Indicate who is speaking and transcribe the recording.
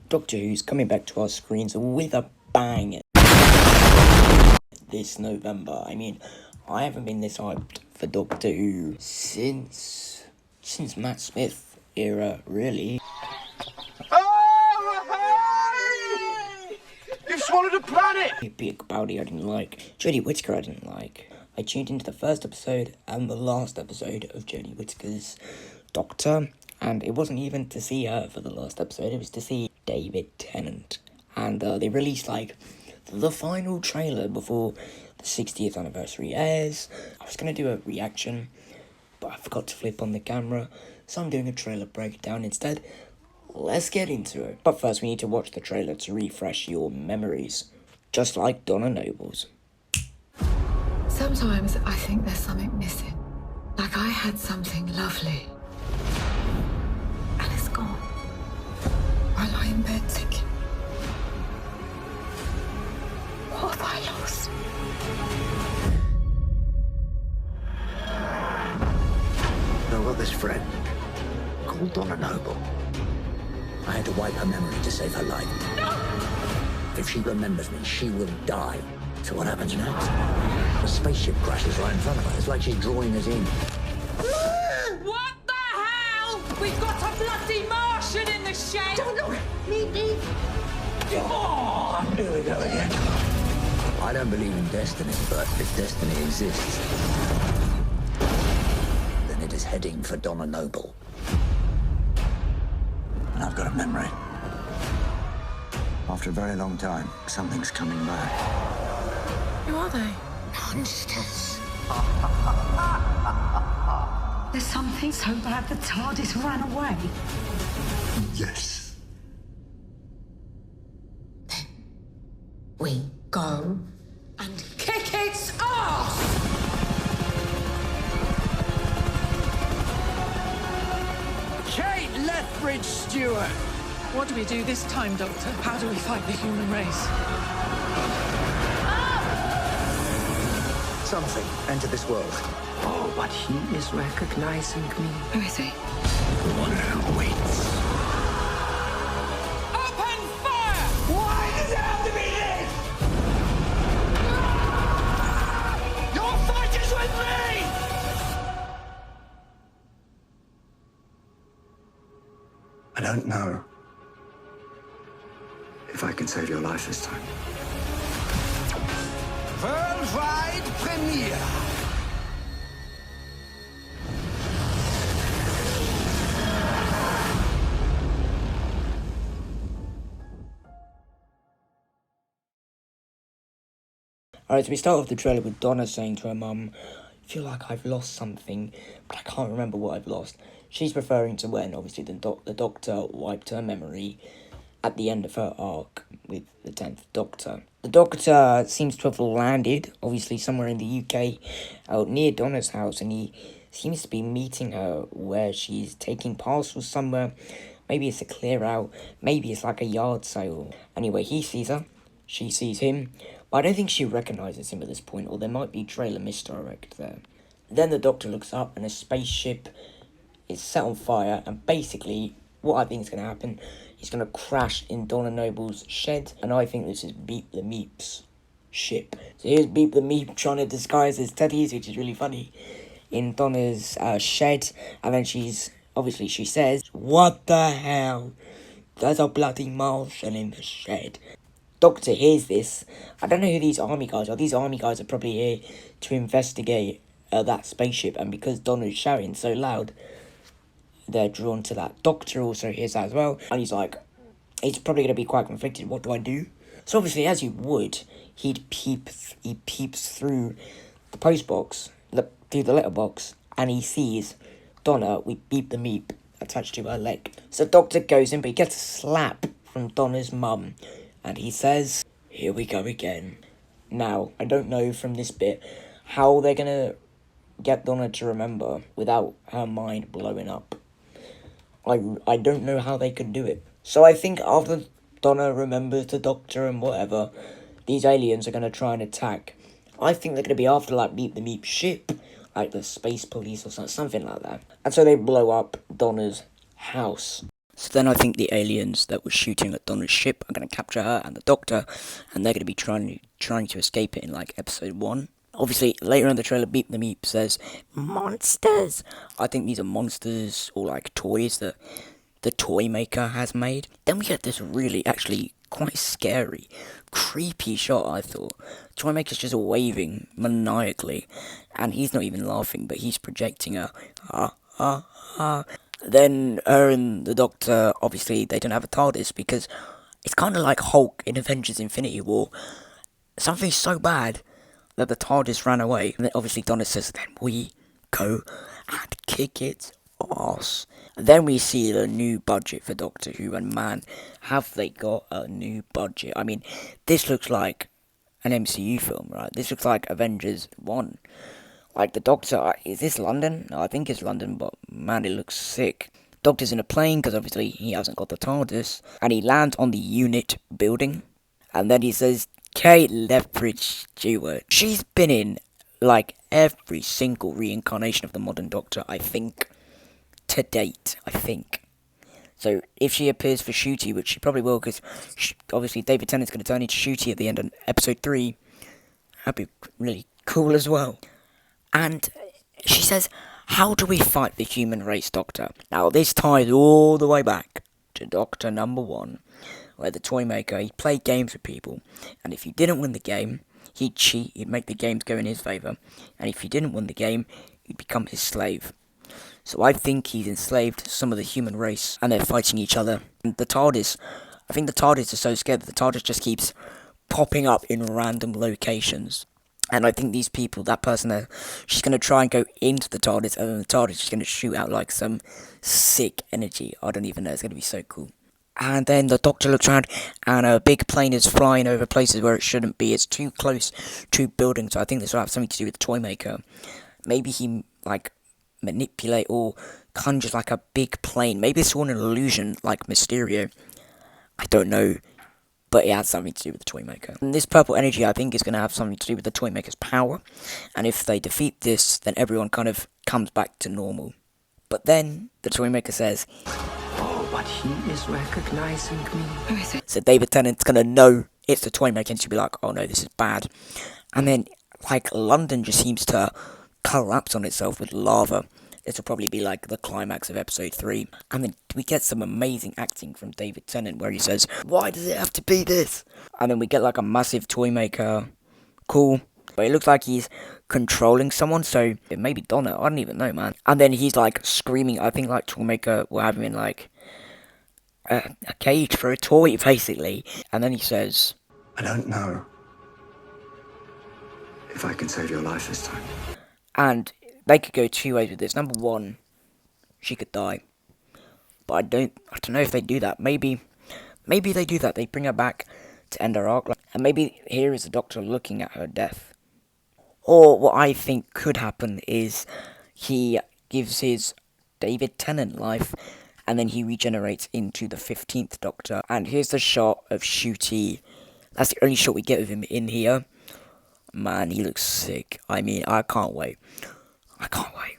Speaker 1: Doctor Who's coming back to our screens with a bang this November. I mean, I haven't been this hyped for Doctor Who since Matt Smith era, really.
Speaker 2: Oh, hey! You've swallowed a planet!
Speaker 1: Big Bowdy I didn't like. Jodie Whittaker I didn't like. I tuned into the first episode and the last episode of Jodie Whittaker's Doctor, and it wasn't even to see her for the last episode, it was to see David Tennant. And they released, like, the final trailer before the 60th anniversary airs. I was going to do a reaction, but I forgot to flip on the camera, so I'm doing a trailer breakdown instead. Let's get into it. But first we need to watch the trailer to refresh your memories, just like Donna Noble's.
Speaker 3: Sometimes I think there's something missing. Like I had something lovely, and it's gone. I lie in bed thinking, what have I lost?
Speaker 4: I've got this friend called Donna Noble. I had to wipe her memory to save her life. No! If she remembers me, she will die. So what happens next? The spaceship crashes right in front of her. It's like she's drawing us in.
Speaker 5: What the hell? We've got a bloody Martian in the shed!
Speaker 4: Don't look! Me. Oh, here we go again. I don't believe in destiny, but if destiny exists, then it is heading for Donna Noble. And I've got a memory. After a very long time, something's coming back.
Speaker 3: Who are they?
Speaker 4: Monsters.
Speaker 3: There's something so bad the TARDIS ran away.
Speaker 4: Yes.
Speaker 3: We go
Speaker 5: And kick its ass!
Speaker 2: Kate Lethbridge Stewart!
Speaker 5: What do we do this time, Doctor? How do we fight the human race?
Speaker 4: Something entered this world.
Speaker 2: Oh, but he is recognizing me.
Speaker 3: Who is he?
Speaker 4: The one who waits.
Speaker 5: Open fire!
Speaker 2: Why does it have to be this? Your fight is with me!
Speaker 4: I don't know if I can save your life this time.
Speaker 2: Worldwide Premiere!
Speaker 1: Alright, so we start off the trailer with Donna saying to her mum, I feel like I've lost something, but I can't remember what I've lost. She's referring to when, obviously, the Doctor wiped her memory at the end of her arc with the 10th Doctor. The Doctor seems to have landed, obviously, somewhere in the UK, out near Donna's house, and he seems to be meeting her where she's taking parcels somewhere. Maybe it's a clear out, maybe it's like a yard sale. Anyway, he sees her, she sees him, but I don't think she recognises him at this point, or there might be trailer misdirect there. Then the Doctor looks up and a spaceship is set on fire, and basically what I think is going to happen, he's going to crash in Donna Noble's shed, and I think this is Beep the Meep's ship. So here's Beep the Meep trying to disguise his teddies, which is really funny, in Donna's shed, and then she says, what the hell? There's a bloody Martian in the shed. Doctor hears this. I don't know who these army guys are. These army guys are probably here to investigate that spaceship, and because Donna's shouting so loud, they're drawn to that. Doctor also hears that as well, and he's probably going to be quite conflicted. What do I do? So obviously, as you would, he peeps through the postbox, through the letterbox, and he sees Donna with Beep the Meep attached to her leg. So Doctor goes in, but he gets a slap from Donna's mum, and he says, here we go again. Now, I don't know from this bit how they're going to get Donna to remember without her mind blowing up. I don't know how they could do it. So I think after Donna remembers the Doctor and whatever, these aliens are going to try and attack. I think they're going to be after, like, Beep the Meep ship, like the space police or something like that. And so they blow up Donna's house. So then I think the aliens that were shooting at Donna's ship are going to capture her and the Doctor, and they're going to be trying to escape it in like episode 1. Obviously, later in the trailer, Beep the Meep says, monsters! I think these are monsters or like toys that the toy maker has made. Then we get this really, actually, quite scary, creepy shot, I thought. Toy maker's just waving maniacally, and he's not even laughing, but he's projecting a Then her and the Doctor, obviously, they don't have a TARDIS because it's kind of like Hulk in Avengers Infinity War. Something so bad that the TARDIS ran away. And then obviously Donna says, then we go and kick its ass. Then we see the new budget for Doctor Who, and man, have they got a new budget. I mean, this looks like an MCU film, right? This looks like Avengers 1. Like, the Doctor, is this London? No, I think it's London, but man, it looks sick. Doctor's in a plane, because obviously he hasn't got the TARDIS, and he lands on the unit building, and then he says, Kate Lethbridge Stewart. She's been in, like, every single reincarnation of the modern Doctor, I think, to date, I think. So, if she appears for Shooty, which she probably will, because obviously David Tennant's going to turn into Shooty at the end of episode 3, that'd be really cool as well. And she says, how do we fight the human race, Doctor? Now, this ties all the way back to Doctor number 1, where the toy maker, he'd play games with people, and if he didn't win the game, he'd cheat, he'd make the games go in his favour, and if he didn't win the game, he'd become his slave. So I think he's enslaved some of the human race, and they're fighting each other. And the TARDIS, I think the TARDIS is so scared that the TARDIS just keeps popping up in random locations. And I think these people, that person there, she's going to try and go into the TARDIS, and then the TARDIS is going to shoot out like some sick energy. I don't even know, it's going to be so cool. And then the Doctor looks around, and a big plane is flying over places where it shouldn't be. It's too close to buildings, so I think this will have something to do with the toy maker. Maybe he, like, manipulate or conjures like a big plane. Maybe it's all an illusion, like Mysterio. I don't know. But it has something to do with the toy maker. And this purple energy, I think, is going to have something to do with the toy maker's power. And if they defeat this, then everyone kind of comes back to normal. But then the toy maker says,
Speaker 4: Oh, but he is recognizing me.
Speaker 3: Who is it?
Speaker 1: so David Tennant's going to know it's the toy maker, and she'll be like, oh no, this is bad. And then, like, London just seems to collapse on itself with lava. This will probably be like the climax of episode 3. And then we get some amazing acting from David Tennant where he says, why does it have to be this? And then we get like a massive toy maker. Cool. But it looks like he's controlling someone, so it may be Donna. I don't even know, man. And then he's like screaming. I think like toy maker will have him in like a cage for a toy, basically. And then he says,
Speaker 2: I don't know if I can save your life this time.
Speaker 1: and they could go 2 ways with this. Number 1, she could die. But I don't know if they do that. Maybe they do that. They bring her back to end her arc. And maybe here is the Doctor looking at her death. Or what I think could happen is he gives his David Tennant life, and then he regenerates into the 15th Doctor. And here's the shot of Shooty. That's the only shot we get of him in here. Man, he looks sick. I mean, I can't wait. I can't wait.